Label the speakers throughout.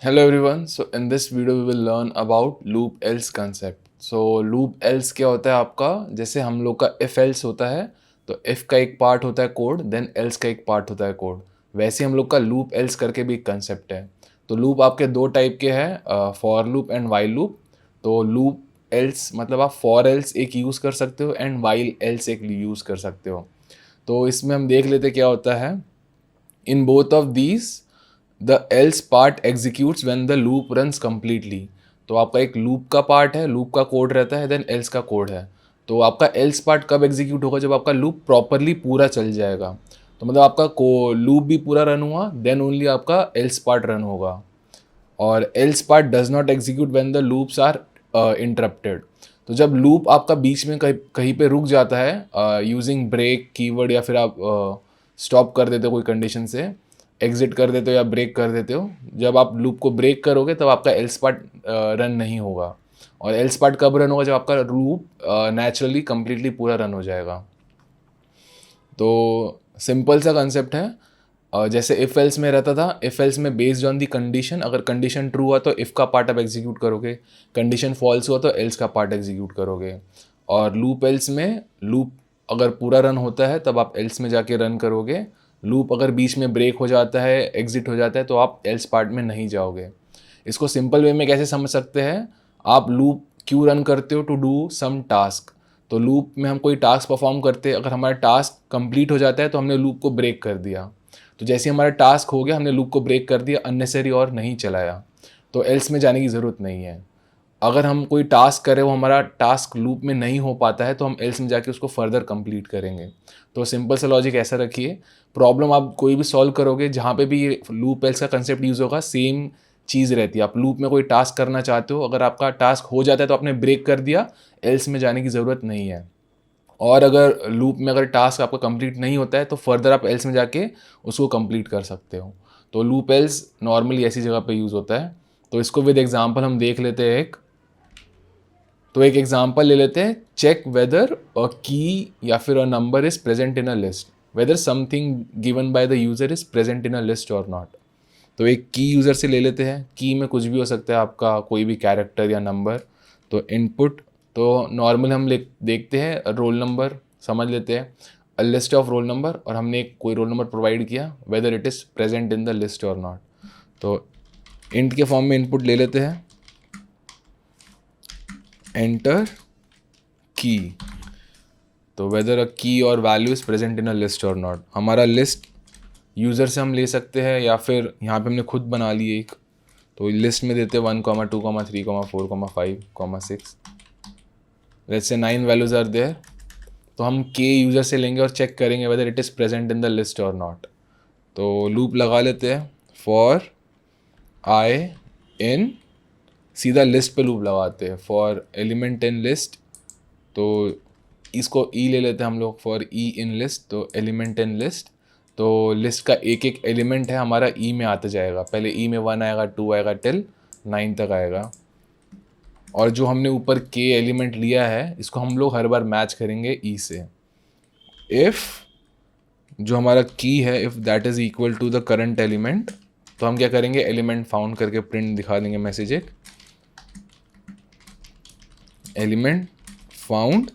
Speaker 1: Hello everyone. So in this video we will learn about loop else concept. So loop else क्या होता है आपका, जैसे हम लोग का if else होता है तो if का एक पार्ट होता है कोड, देन else का एक पार्ट होता है कोड। वैसे हम लोग का loop else करके भी एक कंसेप्ट है। तो लूप आपके दो टाइप के हैं, for loop and while loop. तो लूप else मतलब आप फॉर else एक यूज़ कर सकते हो एंड वाइल else एक यूज़ कर सकते हो। तो इसमें हम देख लेते क्या होता है। In both of these, the else part executes when the loop runs completely. तो आपका एक लूप का पार्ट है, लूप का कोड रहता है, देन एल्स का कोड है। तो आपका एल्स पार्ट कब एग्जीक्यूट होगा, जब आपका लूप प्रॉपरली पूरा चल जाएगा। तो मतलब आपका को लूप भी पूरा रन हुआ, देन ओनली आपका एल्स पार्ट रन होगा। और else part does not execute when the loops are interrupted. तो जब लूप आपका बीच में कहीं कहीं पे रुक जाता है यूजिंग ब्रेक कीवर्ड, या फिर आप स्टॉप कर देते हो कोई कंडीशन से, एग्जिट कर देते हो या ब्रेक कर देते हो, जब आप लूप को ब्रेक करोगे तब आपका एल्स पार्ट रन नहीं होगा। और एल्स पार्ट कब रन होगा, जब आपका लूप नेचुरली कंप्लीटली पूरा रन हो जाएगा। तो सिंपल सा कंसेप्ट है। जैसे इफ एल्स में रहता था, इफ एल्स में बेस्ड ऑन दी कंडीशन, अगर कंडीशन ट्रू हुआ तो इफ का पार्ट आप एग्जीक्यूट करोगे, कंडीशन फॉल्स हुआ तो एल्स का पार्ट एग्जीक्यूट करोगे। और लूप एल्स में लूप अगर पूरा रन होता है तब आप एल्स में जाके रन करोगे। लूप अगर बीच में ब्रेक हो जाता है, एग्जिट हो जाता है, तो आप एल्स पार्ट में नहीं जाओगे। इसको सिंपल वे में कैसे समझ सकते हैं, आप लूप क्यों रन करते हो, टू डू सम टास्क। तो लूप में हम कोई टास्क परफॉर्म करते हैं, अगर हमारा टास्क कंप्लीट हो जाता है तो हमने लूप को ब्रेक कर दिया। तो जैसे ही हमारा टास्क हो गया, हमने लूप को ब्रेक कर दिया, अननेसरी और नहीं चलाया, तो एल्स में जाने की ज़रूरत नहीं है। अगर हम कोई टास्क करें, वो हमारा टास्क लूप में नहीं हो पाता है, तो हम एल्स में जाके उसको फर्दर कंप्लीट करेंगे। तो सिंपल सा लॉजिक ऐसा रखिए। प्रॉब्लम आप कोई भी सॉल्व करोगे, जहाँ पे भी ये लूप एल्स का कंसेप्ट यूज़ होगा, सेम चीज़ रहती है। आप लूप में कोई टास्क करना चाहते हो, अगर आपका टास्क हो जाता है तो आपने ब्रेक कर दिया, एल्स में जाने की ज़रूरत नहीं है। और अगर लूप में अगर टास्क आपका कंप्लीट नहीं होता है तो फर्दर आप एल्स में जाके उसको कंप्लीट कर सकते हो। तो लूप एल्स नॉर्मली ऐसी जगह पे यूज़ होता है। तो इसको विद एग्जांपल हम देख लेते हैं एक। तो एक एग्जांपल ले लेते हैं, चेक वेदर अ की या फिर a number is present in a list, whether something given by the user is present in a list और नॉट। तो एक की यूज़र से ले लेते हैं, की में कुछ भी हो सकता है, आपका कोई भी कैरेक्टर या नंबर। तो इनपुट, तो नॉर्मल हम देखते हैं रोल नंबर, समझ लेते हैं a list of roll number, और हमने एक कोई रोल नंबर प्रोवाइड किया, whether it is present in the list और नॉट। तो इंट के फॉर्म में इनपुट ले लेते हैं, एंटर की। तो वेदर अ की और value is present in a list और नॉट, हमारा लिस्ट यूज़र से हम ले सकते हैं, या फिर यहाँ पे हमने खुद बना ली एक। तो लिस्ट में देते हैं 1, 2, 3, 4, 5, 6, let's say 9 values are there. तो हम के यूज़र से लेंगे और चेक करेंगे whether it is present in the list और नॉट। तो लूप लगा लेते हैं, फॉर आई इन, सीधा लिस्ट पे लूप लगाते हैं, फॉर एलिमेंट इन लिस्ट। तो इसको ई ले लेते हैं हम लोग, फॉर ई इन लिस्ट, तो एलिमेंट इन लिस्ट। तो लिस्ट का एक एक एलिमेंट है हमारा ई में आता जाएगा, पहले ई में 1 आएगा, 2 आएगा, टिल 9 तक आएगा। और जो हमने ऊपर के एलिमेंट लिया है, इसको हम लोग हर बार मैच करेंगे ई से। इफ़ जो हमारा की है, if that is equal to the current element, तो हम क्या करेंगे, एलिमेंट फाउंड करके प्रिंट दिखा देंगे मैसेज एक, एलिमेंट फाउंड।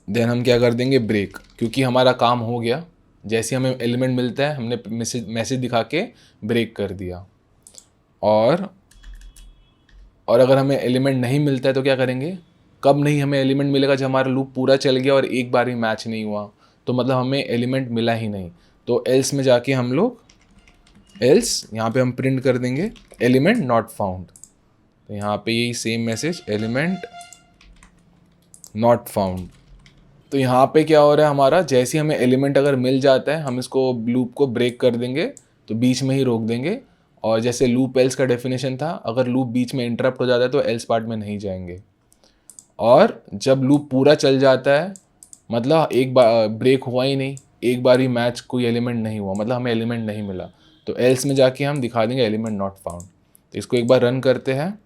Speaker 1: देन हम क्या कर देंगे, ब्रेक, क्योंकि हमारा काम हो गया। जैसे हमें एलिमेंट मिलता है, हमने मैसेज दिखा के ब्रेक कर दिया। और अगर हमें एलिमेंट नहीं मिलता है तो क्या करेंगे, कब नहीं हमें एलिमेंट मिलेगा, जब हमारा लूप पूरा चल गया और एक बार भी मैच नहीं हुआ, तो मतलब हमें एलिमेंट मिला ही नहीं। तो एल्स में जाके हम लोग, एल्स यहाँ पे हम प्रिंट कर देंगे एलिमेंट नॉट फाउंड। तो यहाँ पे यही same message, element not found. तो यहाँ पे क्या हो रहा है हमारा, जैसे ही हमें एलिमेंट अगर मिल जाता है, हम इसको लूप को ब्रेक कर देंगे, तो बीच में ही रोक देंगे। और जैसे लूप एल्स का डेफिनेशन था, अगर लूप बीच में इंटरप्ट हो जाता है तो एल्स पार्ट में नहीं जाएंगे। और जब लूप पूरा चल जाता है, मतलब एक बार ब्रेक हुआ ही नहीं, एक बार ही मैच कोई एलिमेंट नहीं हुआ, मतलब हमें एलिमेंट नहीं मिला, तो एल्स में जाके हम दिखा देंगे एलिमेंट नॉट फाउंड। तो इसको एक बार रन करते हैं।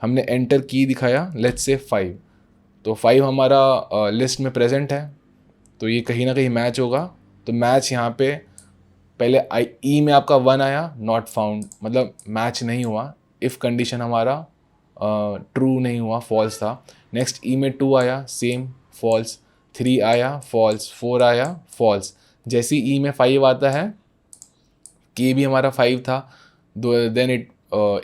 Speaker 1: हमने एंटर की दिखाया, लेट्स से 5। तो 5 हमारा लिस्ट में प्रेजेंट है, तो ये कहीं ना कहीं मैच होगा। तो मैच यहाँ पे पहले आई ई में आपका 1 आया, नॉट फाउंड, मतलब मैच नहीं हुआ, इफ़ कंडीशन हमारा ट्रू नहीं हुआ, फॉल्स था। नेक्स्ट ई में 2 आया, सेम फॉल्स। 3 आया, फॉल्स। 4 आया, फॉल्स। जैसे ई में 5 आता है, के भी हमारा 5 था, then it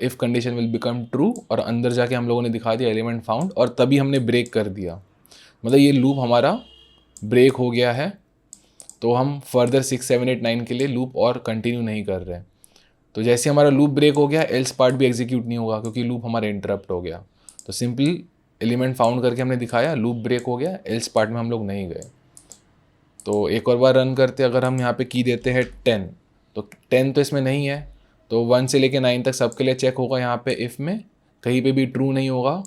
Speaker 1: if condition will become true, और अंदर जाके हम लोगों ने दिखा दिया एलिमेंट फाउंड, और तभी हमने ब्रेक कर दिया, मतलब ये लूप हमारा ब्रेक हो गया है। तो हम फर्दर 6, 7, 8, 9 के लिए लूप और कंटिन्यू नहीं कर रहे। तो जैसे हमारा लूप ब्रेक हो गया, एल्स पार्ट भी एग्जीक्यूट नहीं होगा क्योंकि लूप हमारा इंटरप्ट हो गया। तो सिंपली एलिमेंट फाउंड करके हमने दिखाया, लूप ब्रेक हो गया, एल्स पार्ट में हम लोग नहीं गए। तो एक और बार रन करते, अगर हम यहाँ पे की देते हैं 10, तो 10 तो इसमें नहीं है, तो 1 से लेके 9 तक सबके लिए चेक होगा। यहाँ पे इफ़ में कहीं पे भी ट्रू नहीं होगा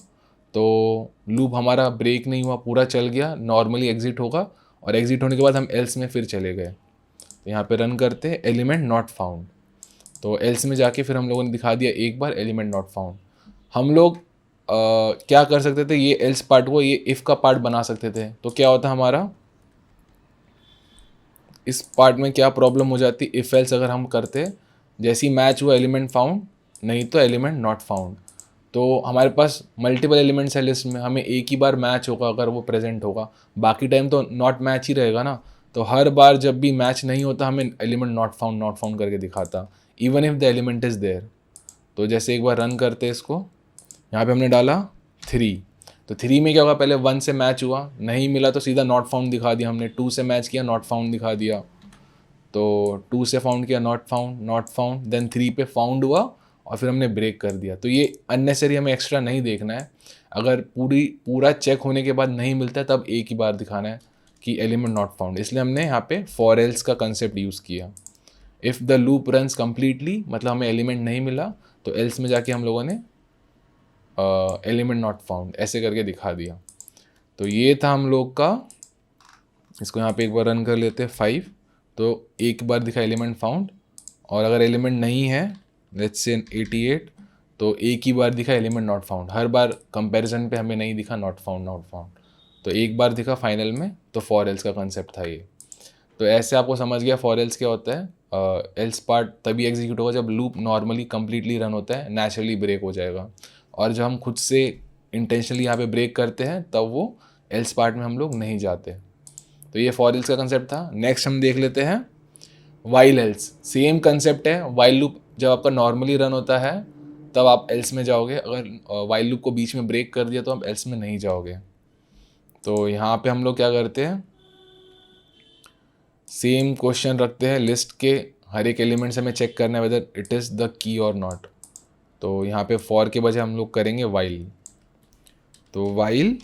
Speaker 1: तो लूप हमारा ब्रेक नहीं हुआ, पूरा चल गया, नॉर्मली एग्जिट होगा, और एग्जिट होने के बाद हम एल्स में फिर चले गए। तो यहाँ पे रन करते हैं, एलिमेंट नॉट फाउंड। तो एल्स में जाके फिर हम लोगों ने दिखा दिया एक बार एलिमेंट नॉट फाउंड। हम लोग क्या कर सकते थे, ये एल्स पार्ट को ये इफ़ का पार्ट बना सकते थे। तो क्या होता हमारा इस पार्ट में, क्या प्रॉब्लम हो जाती, इफ़ एल्स अगर हम करते, जैसी मैच हुआ एलिमेंट फाउंड, नहीं तो एलिमेंट नॉट फाउंड। तो हमारे पास मल्टीपल एलिमेंट्स है लिस्ट में, हमें एक ही बार मैच होगा अगर वो प्रेजेंट होगा, बाकी टाइम तो नॉट मैच ही रहेगा ना। तो हर बार जब भी मैच नहीं होता हमें एलिमेंट नॉट फाउंड करके दिखाता, even if the element is there. तो जैसे एक बार रन करते इसको, यहाँ पे हमने डाला 3, तो 3 में क्या होगा, पहले 1 से मैच हुआ, नहीं मिला तो सीधा नॉट फाउंड दिखा दिया हमने। 2 से मैच किया, नॉट फाउंड दिखा दिया। तो 2 से फाउंड किया, नॉट फाउंड, देन 3 पे फाउंड हुआ, और फिर हमने ब्रेक कर दिया। तो ये अननेसरी हमें एक्स्ट्रा नहीं देखना है। अगर पूरा चेक होने के बाद नहीं मिलता है तब एक ही बार दिखाना है कि एलिमेंट नॉट फाउंड। इसलिए हमने यहाँ पे फॉर एल्स का कंसेप्ट यूज़ किया। If the loop runs completely, मतलब हमें एलिमेंट नहीं मिला, तो एल्स में जाके हम लोगों ने एलिमेंट नॉट फाउंड ऐसे करके दिखा दिया। तो ये था हम लोग का। इसको यहाँ पे एक बार रन कर लेते हैं 5, तो एक बार दिखा एलिमेंट फाउंड, और अगर एलिमेंट नहीं है लेट्स से 88, तो एक ही बार दिखा element not found. Her bar comparison पे हमें नहीं दिखा नॉट फाउंड, तो एक बार दिखा फाइनल में। तो फॉर एल्स का कंसेप्ट था ये। तो ऐसे आपको समझ गया फॉर एल्स क्या होता है। एल्स पार्ट तभी एग्जीक्यूट होगा जब लूप नॉर्मली कम्प्लीटली रन होता है, नेचुरली ब्रेक हो जाएगा, और जब हम खुद से इंटेंशनली यहाँ पे ब्रेक करते हैं तब वो एल्स पार्ट में हम लोग नहीं जाते। तो ये फॉर एल्स का कंसेप्ट था। नेक्स्ट हम देख लेते हैं वाइल एल्स। सेम कंसेप्ट है, वाइल लूप जब आपका नॉर्मली रन होता है तब आप एल्स में जाओगे, अगर वाइल लूप को बीच में ब्रेक कर दिया तो आप एल्स में नहीं जाओगे। तो यहाँ पे हम लोग क्या करते हैं, सेम क्वेश्चन रखते हैं, लिस्ट के हर एक एलिमेंट से हमें चेक करना है whether it is the key और नॉट। तो यहाँ पे फॉर के बजाय हम लोग करेंगे वाइल। तो वाइल,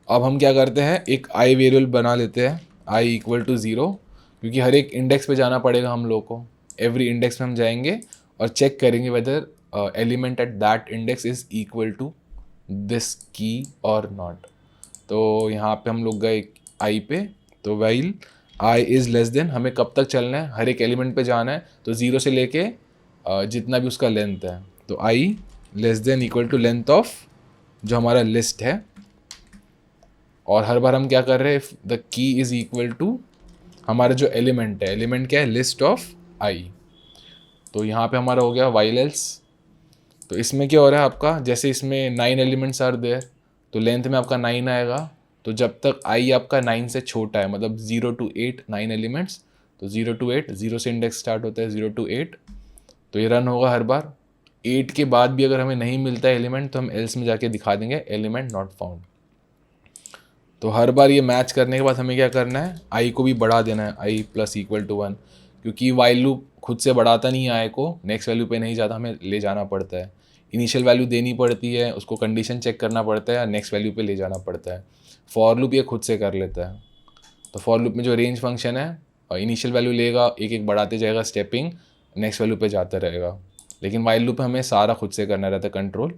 Speaker 1: अब हम क्या करते हैं, एक आई वेरिएबल बना लेते हैं, आई इक्वल टू 0, क्योंकि हर एक इंडेक्स पे जाना पड़ेगा हम लोग को। एवरी इंडेक्स में हम जाएंगे और चेक करेंगे whether element at that index is equal to this key और नॉट। तो यहाँ पे हम लोग गए आई पे, तो while I is less then, हमें कब तक चलना है, हर एक एलिमेंट पे जाना है, तो 0 से लेके जितना भी उसका लेंथ है, तो I less than equal to length of जो हमारा लिस्ट है। और हर बार हम क्या कर रहे हैं, if the key is equal to हमारा जो एलिमेंट है, एलिमेंट क्या है, लिस्ट ऑफ आई। तो यहाँ पे हमारा हो गया वाइल एल्स। तो इसमें क्या हो रहा है आपका, जैसे इसमें 9 एलिमेंट्स आर देयर, तो लेंथ में आपका 9 आएगा। तो जब तक आई आपका 9 से छोटा है, मतलब 0 to 8 9 एलिमेंट्स, तो 0 to 8, 0 से इंडेक्स स्टार्ट होता है, 0 to 8, तो ये रन होगा हर बार। 8 के बाद भी अगर हमें नहीं मिलता है एलिमेंट, तो हम एल्स में जाके दिखा देंगे एलिमेंट नॉट फाउंड। तो हर बार ये मैच करने के बाद हमें क्या करना है, आई को भी बढ़ा देना है, आई प्लस इक्वल टू 1, क्योंकि वाइल लूप खुद से बढ़ाता नहीं है आई को, नेक्स्ट वैल्यू पे नहीं जाता, हमें ले जाना पड़ता है, इनिशियल वैल्यू देनी पड़ती है, उसको कंडीशन चेक करना पड़ता है, नेक्स्ट वैल्यू पे ले जाना पड़ता है। फॉर लूप ये खुद से कर लेता है। तो फॉर लूप में जो रेंज फंक्शन है, इनिशियल वैल्यू लेगा, एक एक बढ़ाते जाएगा स्टेपिंग, नेक्स्ट वैल्यू पे जाता रहेगा। लेकिन वाइल लूप हमें सारा खुद से करना रहता है कंट्रोल।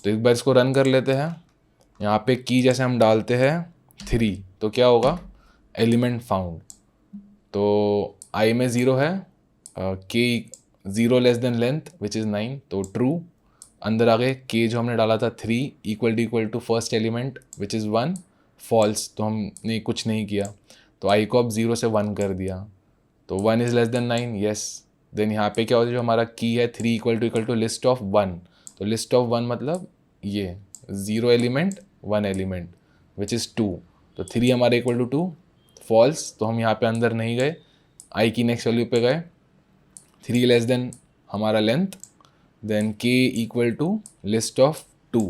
Speaker 1: तो एक बार इसको रन कर लेते हैं। यहाँ पे की जैसे हम डालते हैं 3, तो क्या होगा, एलिमेंट फाउंड। तो आई में 0 है, के 0 less than length which is 9, तो ट्रू। अंदर आ गए, के जो हमने डाला था 3 equal to first element which is 1, false, तो हमने कुछ नहीं किया, तो आई को अब 0 से 1 कर दिया। तो 1 is less than 9, yes. Then यहाँ पे क्या होता है, जो हमारा की है 3 इक्वल टू लिस्ट ऑफ 1, तो लिस्ट ऑफ 1 मतलब ये 0 एलिमेंट 1 एलिमेंट विच इज़ 2, तो 3 हमारा इक्वल टू 2, फॉल्स, तो हम यहाँ पे अंदर नहीं गए, आई की नेक्स्ट वैल्यू पे गए, 3 लेस देन हमारा length, then k equal to list of 2,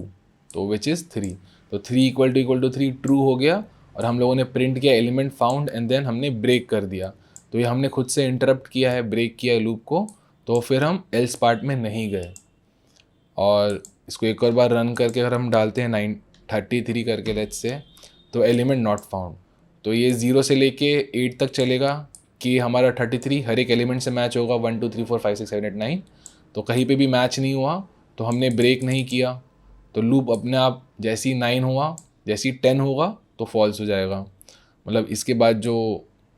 Speaker 1: तो विच इज़ 3, तो 3 इक्वल टू 3 ट्रू हो गया, और हम लोगों ने प्रिंट किया एलिमेंट फाउंड एंड देन हमने ब्रेक कर दिया, तो ये हमने खुद से इंटरप्ट किया है, ब्रेक किया है लूप को, तो फिर हम एल्स पार्ट में नहीं गए। और इसको एक और बार रन करके अगर हम डालते हैं 933 करके लेट्स से, तो एलिमेंट नॉट फाउंड, तो ये 0 से लेके 8 तक चलेगा कि हमारा 33 हर एक एलिमेंट से मैच होगा, 1 2 3 4 5 6 7 8 9, तो कहीं पे भी मैच नहीं हुआ तो हमने ब्रेक नहीं किया, तो लूप अपने आप जैसे ही 9 हुआ, जैसे ही 10 होगा तो फॉल्स हो जाएगा। मतलब इसके बाद जो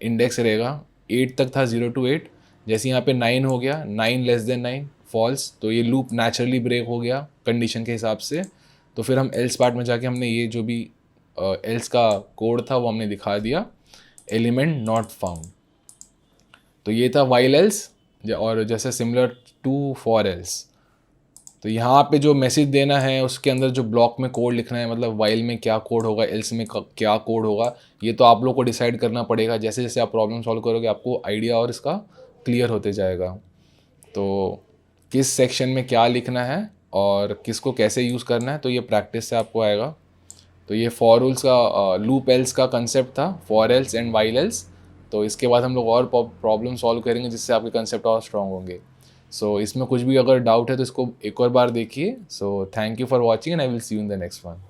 Speaker 1: इंडेक्स रहेगा 8 तक था, 0 to 8, जैसे यहाँ पे 9 हो गया, 9 लेस देन 9 फॉल्स, तो ये लूप नेचुरली ब्रेक हो गया कंडीशन के हिसाब से। तो फिर हम एल्स पार्ट में जाके हमने ये जो भी एल्स का कोड था वो हमने दिखा दिया, एलिमेंट नॉट फाउंड। तो ये था वाइल एल्स, और जैसे सिमिलर टू फॉर एल्स। तो यहाँ पे जो मैसेज देना है उसके अंदर जो ब्लॉक में कोड लिखना है, मतलब वाइल में क्या कोड होगा, एल्स में क्या कोड होगा, ये तो आप लोग को डिसाइड करना पड़ेगा। जैसे जैसे आप प्रॉब्लम सॉल्व करोगे आपको आइडिया और इसका क्लियर होते जाएगा। तो किस सेक्शन में क्या लिखना है और किसको कैसे यूज़ करना है, तो ये प्रैक्टिस से आपको आएगा। तो ये फॉर रूल्स का लूप एल्स का कंसेप्ट था, for else and while else. तो इसके बाद हम लोग और प्रॉब्लम सॉल्व करेंगे जिससे आपके कंसेप्ट और स्ट्रॉन्ग होंगे। सो इसमें कुछ भी अगर डाउट है तो इसको एक और बार देखिए। So thank you for watching and I will see you in the next one.